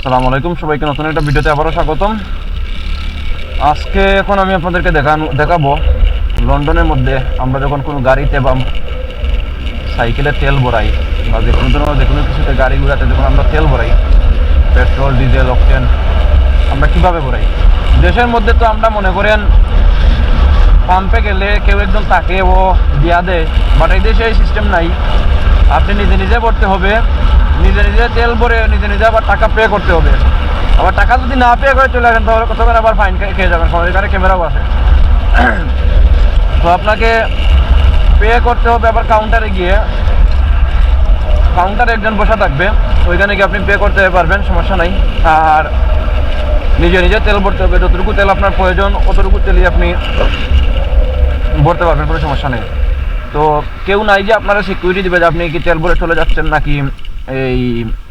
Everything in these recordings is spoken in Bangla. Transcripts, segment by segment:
আসসালামু আলাইকুম সবাইকে নতুন একটা ভিডিওতে আবারও স্বাগতম। আজকে এখন আমি আপনাদেরকে দেখাবো লন্ডনের মধ্যে আমরা যখন কোনো গাড়িতে বা সাইকেলে তেল ভরাই বা যে কোনো কিছুতে গাড়ি ঘোড়াতে যখন আমরা তেল ভরাই, পেট্রোল, ডিজেল, অকটেন, আমরা কিভাবে ভরাই। দেশের মধ্যে তো আমরা মনে করেন পাম্পে গেলে কেউ একজন তাকে ও দিয়া দেয়, বাট এই দেশে এই সিস্টেম নাই। আপনি নিজে নিজে ভরতে হবে, নিজে নিজে তেল ভরে নিজে নিজে আবার টাকা পে করতে হবে। আবার টাকা যদি না পে করে চলে আসেন তাহলে কতক্ষণ আবার ফাইন খেয়ে যাবেন। এখানে ক্যামেরাও আছে, তো আপনাকে পে করতে হবে। আবার কাউন্টারে গিয়ে কাউন্টারে একজন বসা থাকবে, ওইখানে গিয়ে আপনি পে করতে পারবেন, সমস্যা নাই। আর নিজে নিজে তেল ভরতে হবে, যতটুকু তেল আপনার প্রয়োজন অতটুকু তেলই আপনি ভরতে পারবেন, কোনো সমস্যা নেই। তো কেউ নাই যে আপনারা সিকিউরিটি দেবে যে আপনি কি তেল ভরে চলে যাচ্ছেন নাকি এই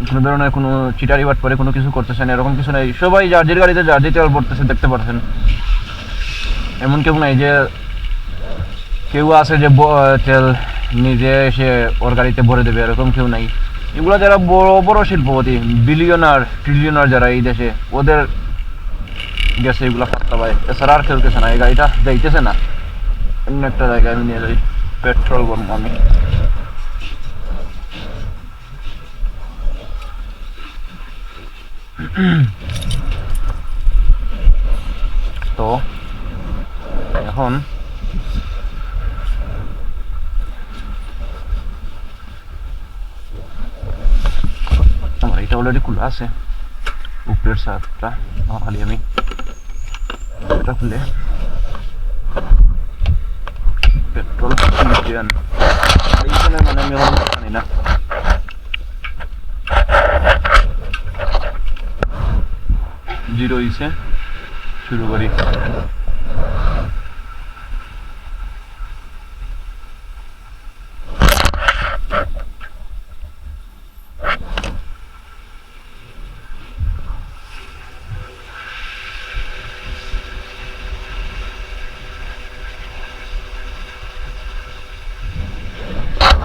কোনো ধরনের কোনো চিটারি বাট করে কোনো কিছু করতেছেন, এরকম কিছু নেই। সবাই জার্জির গাড়িতে জার্জি তেল ভরতেছে, দেখতে পাচ্ছেন। এমন কেউ নাই যে কেউ আছে যে তেল নিজে এসে ওর গাড়িতে ভরে দেবে, এরকম কেউ নাই। এগুলো যারা বড় বড় শিল্পপতি, বিলিয়নার ট্রিলিয়নার যারা এই দেশে, ওদের গেছে এগুলো পাত্তা পায়। এছাড়া আর খেলতেছে না, এই গাড়িটা যাইতেছে না। অন্য একটা জায়গায় আমি নিয়ে যাই, পেট্রোল ভরবো আমি। তো এখন আমার এটা অলরেডি খোলা আছে, উপরের সাইডটা। খালি আমি এটা খুলে পেট্রোল ইঞ্জিন এইখানে মানে আমি এখন জানি না। জিরো হইছে, শুরু করি।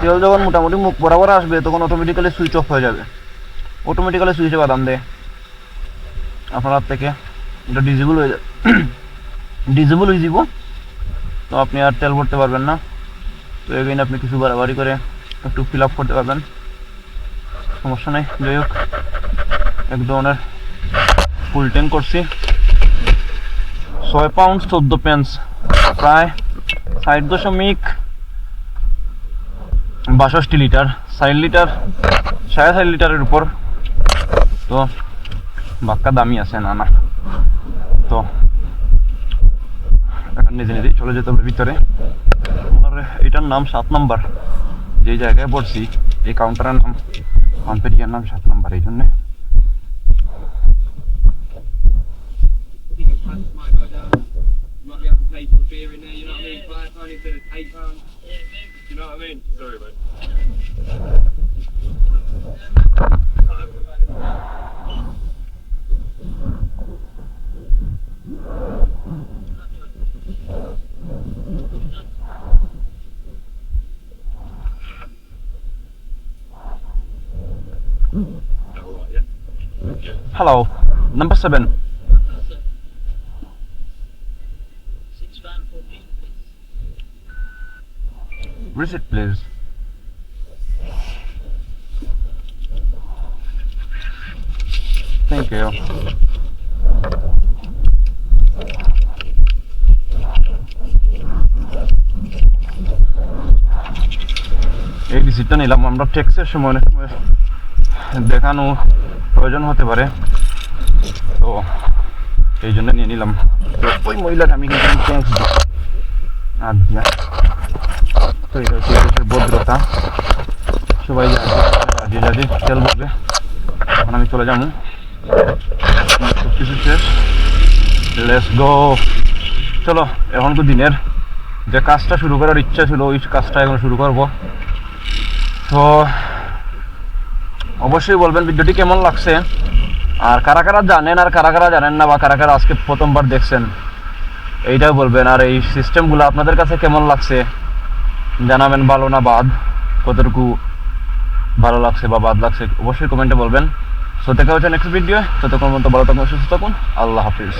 তেল যখন মোটামুটি মুখ বরাবর আসবে তখন অটোমেটিক্যালি সুইচ অফ হয়ে যাবে, অটোমেটিক্যালি সুইচে বাদাম দেয় আপনার হাত থেকে। এটা ডিজেবল হয়ে যাবে, ডিজেবল হয়ে যাব, তো আপনি আর তেল ভরতে পারবেন না। তো এগেইন আপনি কিছু বাড়াবাড়ি করে একটু ফিল আপ করতে পারবেন, সমস্যা নেই। যাই হোক, এক ধরনের ফুল ট্যাঙ্ক করছি, 6 পাউন্ড 14 পেন্স, প্রায় 60.62 লিটার, 60 লিটার 60.5 লিটারের উপর। তো বাক্কা দামি আছে না না। তো এখন নিজে নিজেই চলে যেতে হবে ভিতরে। আর এটার নাম 7 নম্বর, যে জায়গায় পড়ছি এই কাউন্টারের নাম, পাম্পের ইয়ার নাম 7 নম্বর, এই জন্যে। Hello, number 7. Receipt, please. Thank you. এই রিসিপ্টটা নিলাম। আমরা ট্যাক্সের সময় অনেক সময় দেখানো প্রয়োজন হতে পারে, তো এই জন্য নিয়ে নিলাম। ওই মহিলাটা আমি কিন্তু ট্যাক্স দিই আর দিয়া। তো এটা হচ্ছে দেশের ভদ্রতা, সবাই জাজি তেল বলবে। এখন আমি চলে যাবো, সব কিছু শেষ, লেটস গো। চলো, এখন তো দিনের যে কাজটা শুরু করার ইচ্ছা ছিল ওই কাজটা এখন শুরু করবো। তো অবশ্যই বলবেন ভিডিওটি কেমন লাগছে, আর কারা কারা জানেন আর কারা কারা জানেন না, বা কারা কারা আজকে প্রথমবার দেখছেন এইটাও বলবেন। আর এই সিস্টেমগুলো আপনাদের কাছে কেমন লাগছে জানাবেন, ভালো না বাদ, কতটুকু ভালো লাগছে বা বাদ লাগছে অবশ্যই কমেন্টে বলবেন। সো দেখা হচ্ছে নেক্সট ভিডিও, ততক্ষণ পর্যন্ত ভালো থাকুন, সুস্থ থাকুন, আল্লাহ হাফিজ।